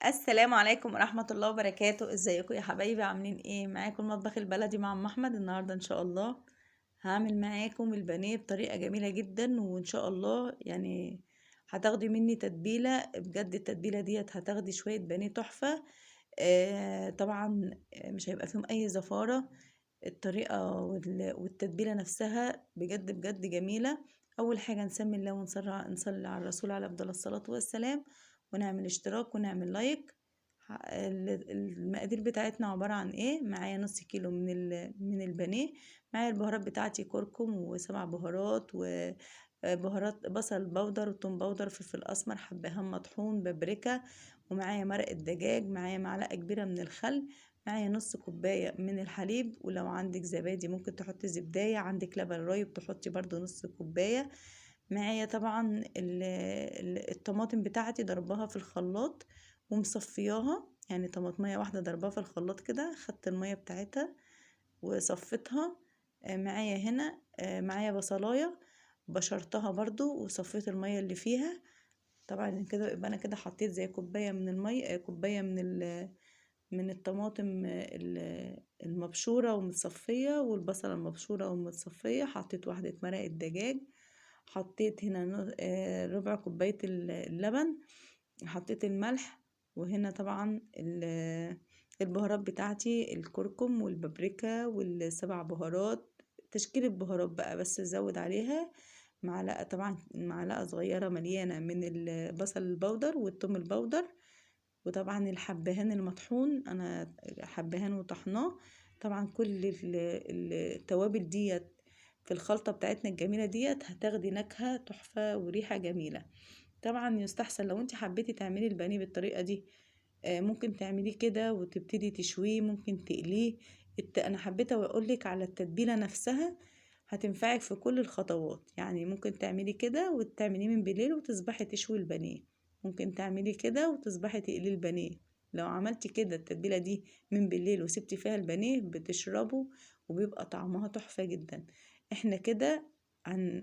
السلام عليكم ورحمة الله وبركاته. ازيكم يا حبايبي؟ عاملين ايه؟ معاكم المطبخ البلدي مع ام احمد. النهارده ان شاء الله هعمل معاكم البانيه بطريقة جميلة جدا، وان شاء الله يعني هتاخدي مني تتبيلة بجد. التتبيلة ديت هتاخدي شوية بانيه تحفة. طبعا مش هيبقى فيهم اي زفارة. الطريقة والتتبيلة نفسها بجد بجد جميلة. أول حاجة نسمي الله ونصلي على الرسول عليه أفضل الصلاة والسلام، ونعمل اشتراك ونعمل لايك. المقادير بتاعتنا عبارة عن ايه؟ معايا نص كيلو من البانيه. معايا البهارات بتاعتي كركم وسبع بهارات، وبهارات بصل بودر وثوم بودر فلفل اسمر حبهان مطحون بابريكا. ومعايا مرق الدجاج، معايا معلقة كبيرة من الخل، معايا نص كوباية من الحليب، ولو عندك زبادي ممكن تحطي زبداية، عندك لبن رايب تحطي برضو نص كوباية. معايا طبعا الطماطم بتاعتي ضربها في الخلاط ومصفياها، يعني طماطمية واحدة ضربها في الخلاط كده، خدت المية بتاعتها وصفتها. معايا هنا معايا بصلاية بشرتها برضو وصفيت المية اللي فيها. طبعا كده يبقى انا كده حطيت زي كوباية من المية، كوباية من الطماطم المبشورة ومتصفية، والبصلة المبشورة ومتصفية. حطيت واحدة مرق الدجاج، حطيت هنا ربع كوباية اللبن، حطيت الملح. وهنا طبعا البهارات بتاعتي الكركم والبابريكا والسبع بهارات. تشكيل البهارات بقى بس زود عليها معلقة، طبعا معلقة صغيرة مليانة من البصل البودر والثوم البودر. وطبعا الحبهان المطحون، انا حبهان وطحناه. طبعا كل التوابل ديت في الخلطة بتاعتنا الجميلة ديت هتاخدي نكهة تحفة وريحة جميلة. طبعا يستحسن لو انت حبيتي تعملي البانيه بالطريقة دي، ممكن تعمليه كده وتبتدي تشويه، ممكن تقليه. انا حبيت اقولك على التتبيلة نفسها هتنفعك في كل الخطوات. يعني ممكن تعملي كده وتعمليه من بالليل وتصبحي تشوي البانيه، ممكن تعملي كده وتصبحي تقلي البانيه. لو عملتي كده التتبيلة دي من بالليل وسبتي فيها البانيه بتشربه وبيبقى طعمها تحفة جدا. احنا كده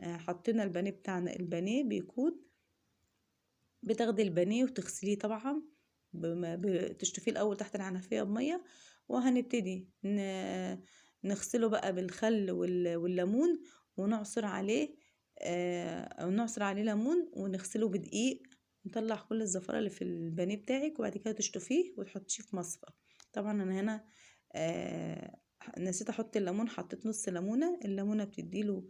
حطينا البانيه بتاعنا، البانيه بيكون بتاخدي البانيه وتغسليه طبعا، تشطفيه الاول تحت الحنفيه بميه، وهنبتدي نغسله بقى بالخل والليمون، ونعصر عليه او نعصر عليه ليمون ونغسله بدقيق. نطلع كل الزفاره اللي في البانيه بتاعك، وبعد كده تشطفيه وتحطيه في مصفى. طبعا انا هنا نسيت احط الليمون، حطيت نص ليمونه. الليمونه بتديله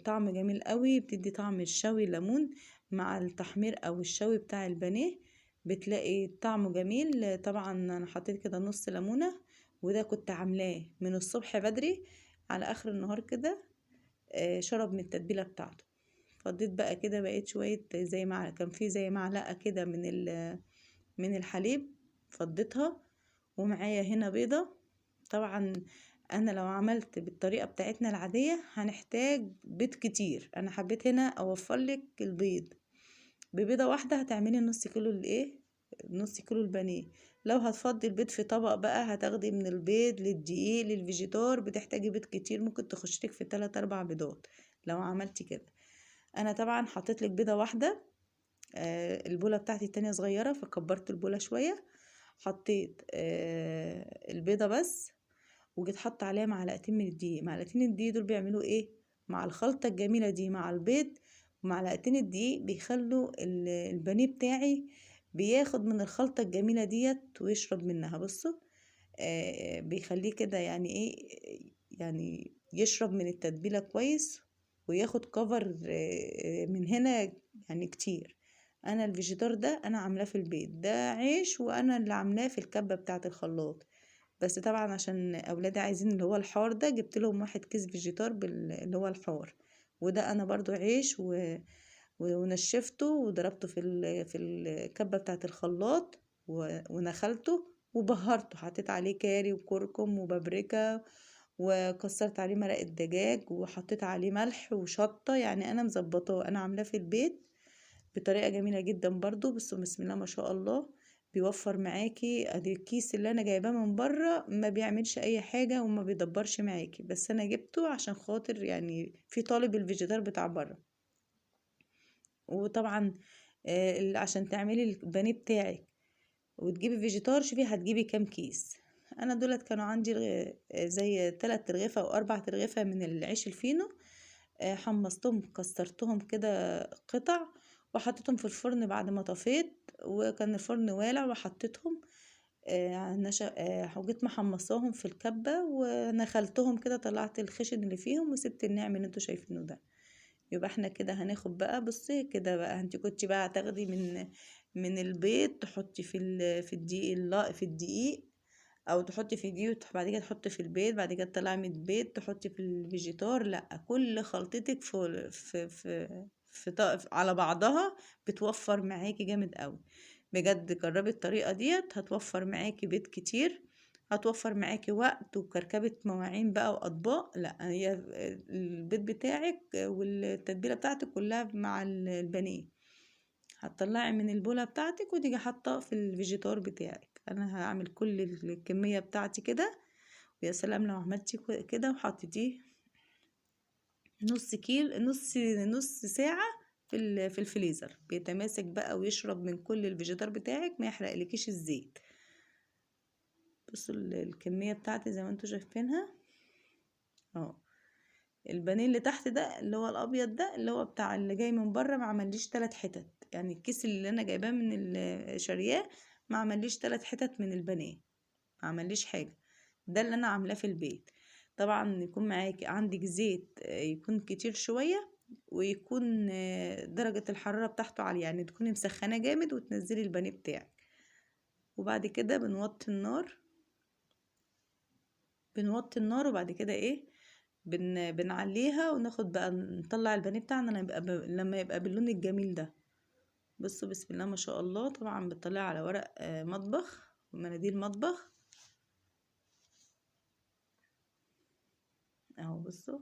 طعم جميل قوي، بتدي طعم الشوي. الليمون مع التحمير او الشوي بتاع البانيه بتلاقي طعمه جميل. طبعا انا حطيت كده نص ليمونة، وده كنت عاملاه من الصبح بدري على اخر النهار كده. شرب من التتبيلة بتاعته. فضيت بقى كده بقيت شوية زي ما كان فيه زي معلقة كده من الحليب، فضيتها. ومعايا هنا بيضة. طبعا انا لو عملت بالطريقة بتاعتنا العادية هنحتاج بيض كتير، انا حبيت هنا اوفر لك البيض. ببيضة واحدة هتعملي نص كيلو الايه، نص كيلو البانيه. لو هتفضي البيض في طبق بقى هتاخدي من البيض للدقيق للفيجيتار بتحتاجي بيض كتير، ممكن تخشلك في 3 4 بيضات لو عملتي كده. انا طبعا حطيت لك بيضة واحدة. البولة بتاعتي التانية صغيرة فكبرت البولة شوية. حطيت البيضة بس، وجيت حط عليها معلقتين من الدقيق. معلقتين الدقيق دول بيعملوا ايه مع الخلطة الجميلة دي مع البيض؟ ومعلقتين الدقيق بيخلوا البانيه بتاعي بياخد من الخلطة الجميلة ديت ويشرب منها. بصوا بيخليه كده يعني ايه، يعني يشرب من التتبيلة كويس وياخد كفر من هنا يعني كتير. انا الفيجيتار ده انا عاملاه في البيت، ده عيش وانا اللي عاملاه في الكبة بتاعة الخلاط. بس طبعا عشان اولادي عايزين اللي هو الحار ده جبت لهم واحد كيس فيجيتار اللي هو الحار. وده انا برضو عيش ونشفته وضربته في الكبة بتاعة الخلاط ونخلته وبهرته، حطيت عليه كاري وكركم وبابريكا، وكسرت عليه مرق الدجاج وحطيت عليه ملح وشطة. يعني انا مظبطاه، انا عاملاه في البيت بطريقة جميلة جدا برضو. بس بسم الله ما شاء الله بيوفر معاكي. ادي الكيس اللي انا جايباه من بره ما بيعملش اي حاجة وما بيدبرش معاكي، بس انا جبته عشان خاطر يعني في طالب الفيجيتار بتاع بره. وطبعا عشان تعملي البانيه بتاعك وتجيبي فيجيتار، شوفي هتجيبي كام كيس. انا دولت كانوا عندي زي 3 ترغيفة او 4 ترغيفة من العيش الفينو. حمصتهم كسرتهم كده قطع، وحطيتهم في الفرن بعد ما طفيت، وكان الفرن والع، وحطيتهم وجيت محمصاهم في الكبة ونخلتهم كده، طلعت الخشن اللي فيهم وسبت النعم اللي انتوا شايفينه ده. يبقى احنا كده هناخد بقى، بصي كده بقى، انت كنت بقى هتاخدي من البيض تحطي في الدقيق، في الدقيق، او تحطي في دي بعد كده تحطي في البيض، بعد كده تطلعي من البيض تحطي في الفيجيتار. لا، كل خلطتك على بعضها بتوفر معاكي جامد قوي. بجد جربي الطريقة ديت، هتوفر معاكي بيض كتير، هتوفر معاكي وقت وكركبة مواعين بقى وأطباق. لا، هي البيض بتاعك والتتبيلة بتاعتك كلها مع البانيه، هتطلعي من البولة بتاعتك وتيجي حاطة في الفيجيتار بتاعك. انا هعمل كل الكمية بتاعتي كده، ويا سلام لو عملتي كده وحطيتيه نص كيلو، نص ساعة في الفريزر، بيتماسك بقى ويشرب من كل الفيجيتار بتاعك، ما يحرقلكيش الزيت. بصوا الكمية بتاعتي زي ما انتوا شايفينها اهو. البانيه اللي تحت ده اللي هو الابيض ده، اللي هو بتاع اللي جاي من بره، ما عمليش 3 حتت، يعني الكيس اللي انا جايباه من شارياه ما عمليش 3 حتت من البانيه، ما عمليش حاجه. ده اللي انا عاملاه في البيت. طبعا يكون معاكي عندك زيت يكون كتير شويه، ويكون درجه الحراره بتاعته عاليه، يعني تكوني مسخنه جامد وتنزلي البانيه بتاعك. وبعد كده بنوطي النار، وبعد كده ايه، بنعليها وناخد بقى نطلع البانيه بتاعنا لما يبقى باللون الجميل ده. بصوا بسم الله ما شاء الله. طبعا بتطلعي على ورق مطبخ ومناديل مطبخ اهو. بصوا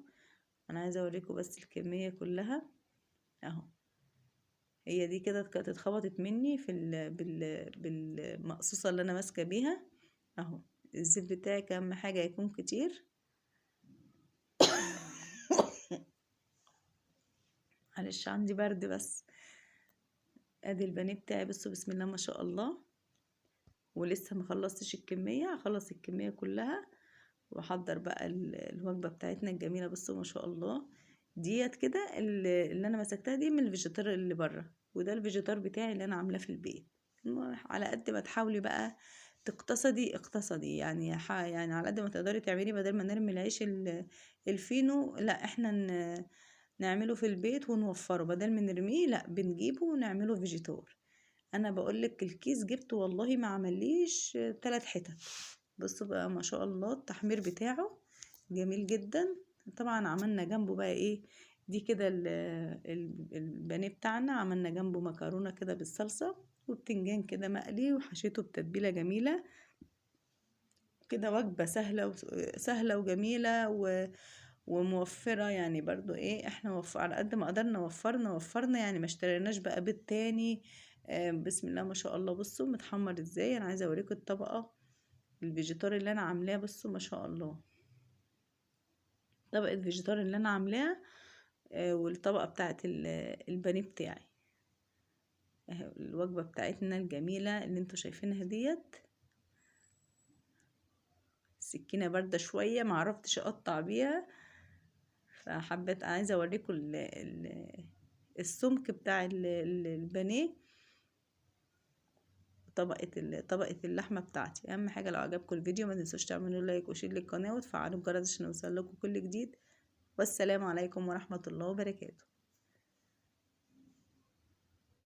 انا عايزه اوريكم بس الكميه كلها اهو. هي دي كده كانت اتخبطت مني بالمقصوصه اللي انا ماسكه بيها اهو. الزيت بتاعك اهم حاجه يكون كتير. معلش عندي برد بس. ادي البانيه بتاعي، بصوا بسم الله ما شاء الله. ولسه ما خلصتش الكميه، هخلص الكميه كلها واحضر بقى الوجبه بتاعتنا الجميله. بصوا ما شاء الله. ديت كده اللي انا مسكتها دي من الفيجيتار اللي بره، وده الفيجيتار بتاعي اللي انا عاملاه في البيت. على قد ما تحاولي بقى اقتصدي يعني، يعني على قد ما تقدري تعملي، بدل ما نرمي العيش الفينو، لا احنا نعمله في البيت ونوفره، بدل ما نرميه لا بنجيبه ونعمله فيجيتار. انا بقولك الكيس جبته والله ما عمليش 3 حتت. بصوا بقى ما شاء الله التحمير بتاعه جميل جدا. طبعا عملنا جنبه بقى ايه، دي كده البانيه بتاعنا، عملنا جنبه مكرونه كده بالصلصه، وبتنجان كده مقلي وحشيته بتتبيله جميله كده. وجبه سهله وجميله وموفره يعني. برضو ايه، احنا على قد ما قدرنا وفرنا يعني، ما اشتريناش بقى بيض تاني. بسم الله ما شاء الله. بصوا متحمر ازاي. انا عايزه اوريكم الطبقه الفيجيتار اللي انا عاملاه. بصوا ما شاء الله، طبقه الفيجيتار اللي انا عاملاها والطبقه بتاعه البانيه بتاعي. الوجبه بتاعتنا الجميله اللي انتوا شايفينها ديت. السكينه بارده شويه، ما عرفتش اقطع بيها، فحبيت عايزه اوريكم السمك بتاع البانيه، طبقة اللحمة بتاعتي. اهم حاجة لو عجبكم الفيديو ما تنسوش تعملوا لايك وشير للقناة وتفعلوا الجرس عشان يوصل لكم كل جديد. والسلام عليكم ورحمة الله وبركاته.